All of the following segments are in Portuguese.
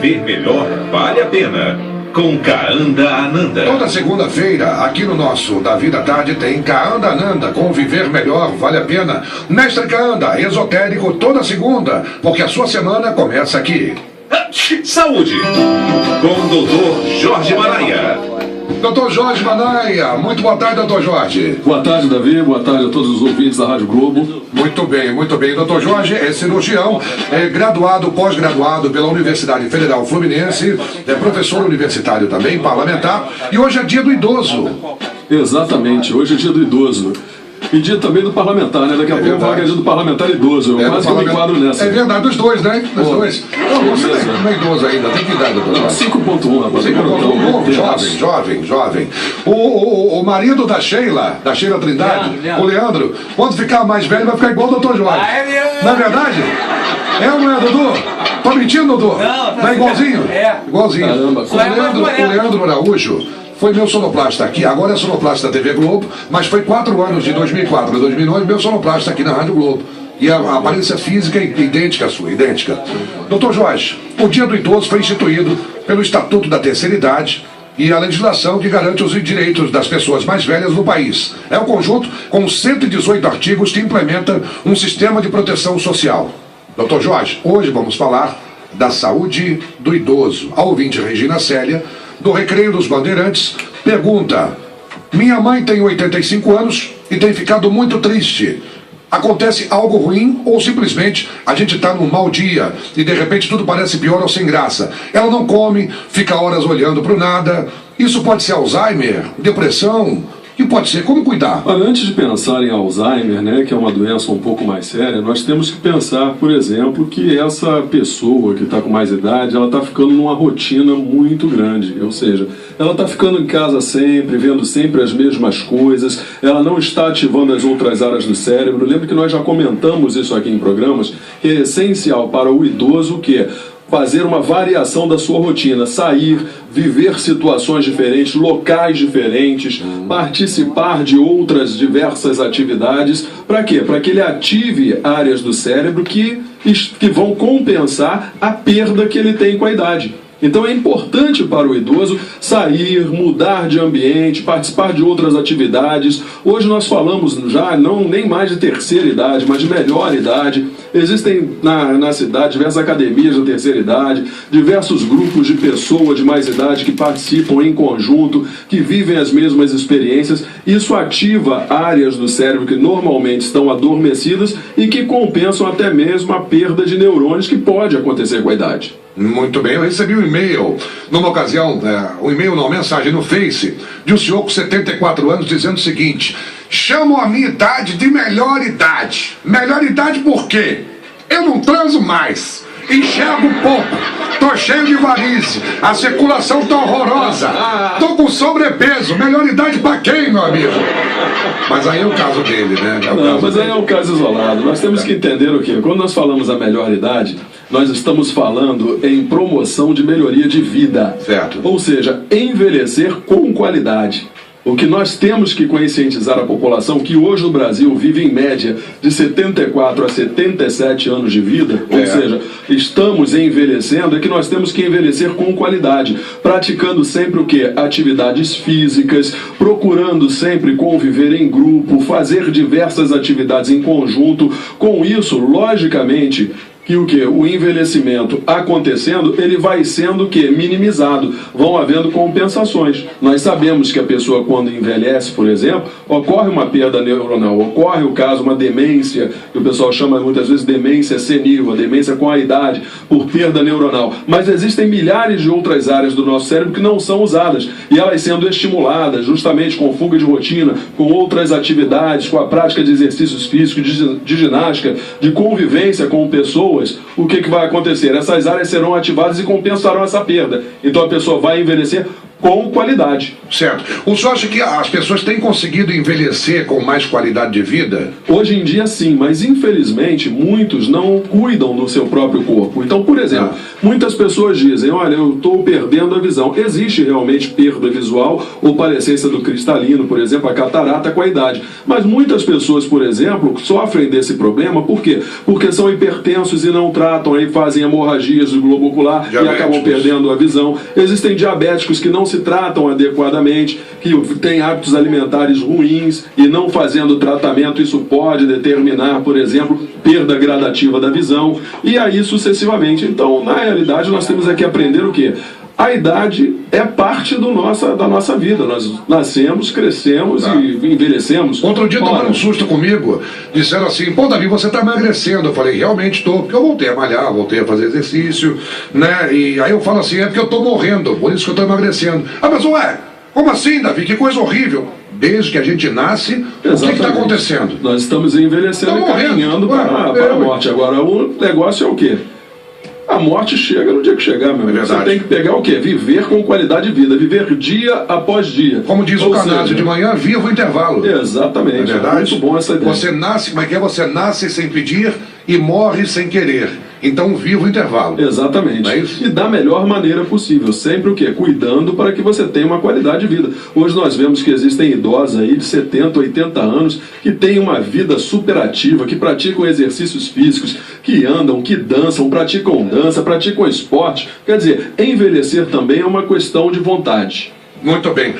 Viver melhor vale a pena. Com Kaanda Ananda. Toda segunda-feira, aqui no nosso Da Vida à Tarde, tem Kaanda Ananda, com Viver Melhor Vale a Pena. Mestre Kaanda, esotérico, toda segunda, porque a sua semana começa aqui. Saúde, com o Dr. Jorge Manaia. Doutor Jorge Manaia, muito boa tarde, doutor Jorge. Boa tarde, Davi, boa tarde a todos os ouvintes da Rádio Globo. Muito bem, muito bem. Doutor Jorge é cirurgião, é graduado, pós-graduado pela Universidade Federal Fluminense, é professor universitário também, parlamentar, e hoje é dia do idoso. Exatamente, hoje é dia do idoso. E dia também do parlamentar, né? Daqui a pouco eu vou falar que é dia do parlamentar idoso. Eu quase que eu me enquadro nessa. É verdade, dos dois, né? Dos dois. Não, você não é idoso ainda, tem que idade, doutor Jorge? 5.1, rapaz. 5.1, jovem. O marido da Sheila Trindade, o Leandro, quando ficar mais velho vai ficar igual o doutor Jorge. Não é verdade? É ou não é, Dudu? Tô mentindo, Dudu? Não é igualzinho? É. Igualzinho. Caramba. O Leandro Araújo foi meu sonoplasta aqui, agora é sonoplasta da TV Globo, mas foi 4 anos, de 2004 a 2009, meu sonoplasta aqui na Rádio Globo. E a aparência física é idêntica à sua, idêntica. Doutor Jorge, o Dia do Idoso foi instituído pelo Estatuto da Terceira Idade e a legislação que garante os direitos das pessoas mais velhas no país. É um conjunto com 118 artigos que implementa um sistema de proteção social. Doutor Jorge, hoje vamos falar da saúde do idoso. A ouvinte Regina Célia, do Recreio dos Bandeirantes, pergunta: minha mãe tem 85 anos e tem ficado muito triste. Acontece algo ruim ou simplesmente a gente está num mau dia e de repente tudo parece pior ou sem graça? Ela não come, fica horas olhando para o nada. Isso pode ser Alzheimer, depressão? Que pode ser? Como cuidar? Olha, antes de pensar em Alzheimer, né, que é uma doença um pouco mais séria, nós temos que pensar, por exemplo, que essa pessoa que está com mais idade, ela está ficando numa rotina muito grande, ou seja, ela está ficando em casa sempre, vendo sempre as mesmas coisas, ela não está ativando as outras áreas do cérebro. Lembra que nós já comentamos isso aqui em programas, que é essencial para o idoso que é fazer uma variação da sua rotina, sair, viver situações diferentes, locais diferentes, participar de outras diversas atividades. Para quê? Para que ele ative áreas do cérebro que vão compensar a perda que ele tem com a idade. Então é importante para o idoso sair, mudar de ambiente, participar de outras atividades. Hoje nós falamos já nem mais de terceira idade, mas de melhor idade. Existem na cidade diversas academias de terceira idade, diversos grupos de pessoas de mais idade que participam em conjunto, que vivem as mesmas experiências. Isso ativa áreas do cérebro que normalmente estão adormecidas e que compensam até mesmo a perda de neurônios que pode acontecer com a idade. Muito bem, eu recebi um e-mail, numa ocasião, uma mensagem no Face, de um senhor com 74 anos dizendo o seguinte: chamam a minha idade de melhor idade. Melhor idade por quê? Eu não transo mais, enxergo pouco, tô cheio de varize, a circulação tá horrorosa, tô com sobrepeso. Melhor idade pra quem, meu amigo? Mas aí é o caso dele, né? Aí é um caso isolado. Nós temos que entender o quê? Quando nós falamos a melhor idade, nós estamos falando em promoção de melhoria de vida. Certo. Ou seja, envelhecer com qualidade. O que nós temos que conscientizar a população, que hoje no Brasil vive em média de 74 a 77 anos de vida, ou seja, estamos envelhecendo, é que nós temos que envelhecer com qualidade, praticando sempre o quê? Atividades físicas, procurando sempre conviver em grupo, fazer diversas atividades em conjunto. Com isso, logicamente, que o envelhecimento acontecendo, ele vai sendo minimizado, vão havendo compensações. Nós sabemos que a pessoa, quando envelhece, por exemplo, ocorre uma perda neuronal, ocorre o caso, uma demência, que o pessoal chama muitas vezes demência senil, a demência com a idade, por perda neuronal. Mas existem milhares de outras áreas do nosso cérebro que não são usadas, e elas sendo estimuladas justamente com fuga de rotina, com outras atividades, com a prática de exercícios físicos, de ginástica, de convivência com pessoas. O que vai acontecer? Essas áreas serão ativadas e compensarão essa perda. Então a pessoa vai envelhecer com qualidade. Certo. O senhor acha que as pessoas têm conseguido envelhecer com mais qualidade de vida? Hoje em dia sim, mas infelizmente muitos não cuidam do seu próprio corpo. Então, por exemplo, muitas pessoas dizem, olha, eu estou perdendo a visão. Existe realmente perda visual ou parecência do cristalino, por exemplo, a catarata com a idade. Mas muitas pessoas, por exemplo, sofrem desse problema, por quê? Porque são hipertensos e não tratam, aí fazem hemorragias do globo ocular e acabam perdendo a visão. Existem diabéticos que não se tratam adequadamente, que têm hábitos alimentares ruins e não fazendo tratamento, isso pode determinar, por exemplo, perda gradativa da visão e aí sucessivamente. Então, na realidade, nós temos aqui que aprender o quê? A idade é parte da nossa vida. Nós nascemos, crescemos e envelhecemos. Outro dia tomaram um susto comigo, disseram assim, pô, Davi, você está emagrecendo. Eu falei, realmente estou, porque eu voltei a malhar, voltei a fazer exercício, né? E aí eu falo assim, é porque eu estou morrendo, por isso que eu estou emagrecendo. Ah, mas ué, como assim, Davi? Que coisa horrível. Desde que a gente nasce, o que está acontecendo? Nós estamos envelhecendo e caminhando para a morte. Agora, o negócio é o quê? A morte chega no dia que chegar, meu amigo. Você tem que pegar o quê? Viver com qualidade de vida, viver dia após dia. Como diz o Canásio, de manhã viva o intervalo. Exatamente. É verdade? Muito bom essa ideia. Você nasce, como é que é? Você nasce sem pedir e morre sem querer. Então viva o intervalo. Exatamente. Não é isso? E da melhor maneira possível. Sempre o quê? Cuidando para que você tenha uma qualidade de vida. Hoje nós vemos que existem idosos aí de 70, 80 anos que têm uma vida superativa, que praticam exercícios físicos, que andam, que dançam, praticam dança, praticam esporte. Quer dizer, envelhecer também é uma questão de vontade. Muito bem.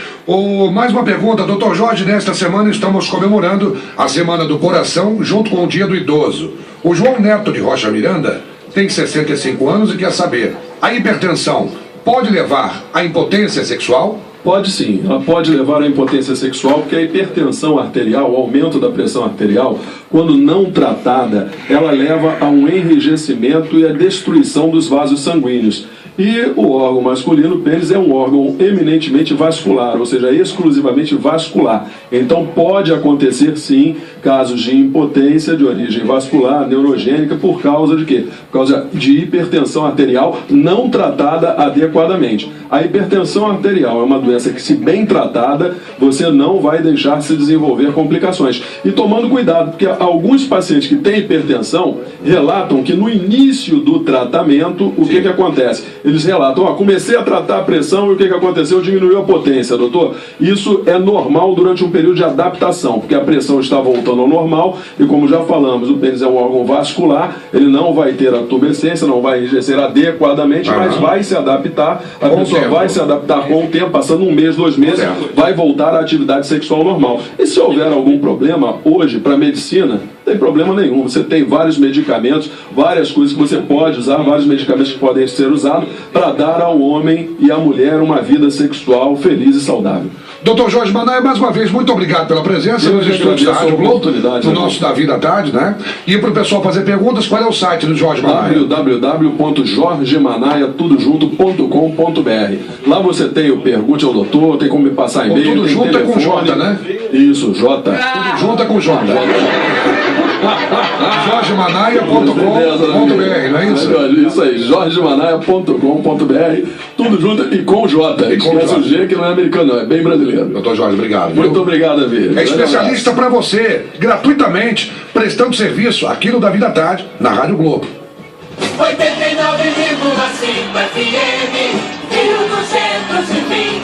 Mais uma pergunta, Dr. Jorge. Nesta semana estamos comemorando a Semana do Coração junto com o Dia do Idoso. O João Neto de Rocha Miranda tem 65 anos e quer saber, a hipertensão pode levar à impotência sexual? Pode sim, ela pode levar à impotência sexual, porque a hipertensão arterial, o aumento da pressão arterial, quando não tratada, ela leva a um enrijecimento e a destruição dos vasos sanguíneos. E o órgão masculino, o pênis, é um órgão eminentemente vascular, ou seja, exclusivamente vascular. Então pode acontecer sim casos de impotência de origem vascular, neurogênica, por causa de quê? Por causa de hipertensão arterial não tratada adequadamente. A hipertensão arterial é uma doença que, se bem tratada, você não vai deixar se desenvolver complicações. E tomando cuidado, porque alguns pacientes que têm hipertensão relatam que no início do tratamento, o que acontece? Eles relatam, comecei a tratar a pressão e o que aconteceu? Diminuiu a potência, doutor. Isso é normal durante um período de adaptação, porque a pressão está voltando ao normal e, como já falamos, o pênis é um órgão vascular, ele não vai ter a tumescência, não vai enrijecer adequadamente, mas vai se adaptar, a pessoa vai se adaptar com o tempo, passando um mês, 2 meses, vai voltar à atividade sexual normal. E se houver algum problema hoje para a medicina, não tem problema nenhum. Você tem vários medicamentos, várias coisas que você pode usar, vários medicamentos que podem ser usados para dar ao homem e à mulher uma vida sexual feliz e saudável. Dr. Jorge Manaia, mais uma vez, muito obrigado pela presença nos estúdios da Rádio Globo, no nosso Da Vida à Tarde, né? E para o pessoal fazer perguntas, qual é o site do Jorge Manaia? www.jorgemanaia.com.br. Lá você tem o Pergunte ao Doutor, tem como me passar e-mail, tudo tem junto telefone. É com J, né? Isso, J. Tudo junto é com J. jorgemanaia.com.br, não é isso? Isso aí, jorgemanaia.com.br, tudo junto e com J. Esquece o G, que não é americano, não, é bem brasileiro. Doutor Jorge, obrigado. Muito obrigado, Davi. É especialista para você, gratuitamente, prestando serviço aqui no Da Vida à Tarde, na Rádio Globo. 89,5 FM, Rio 220.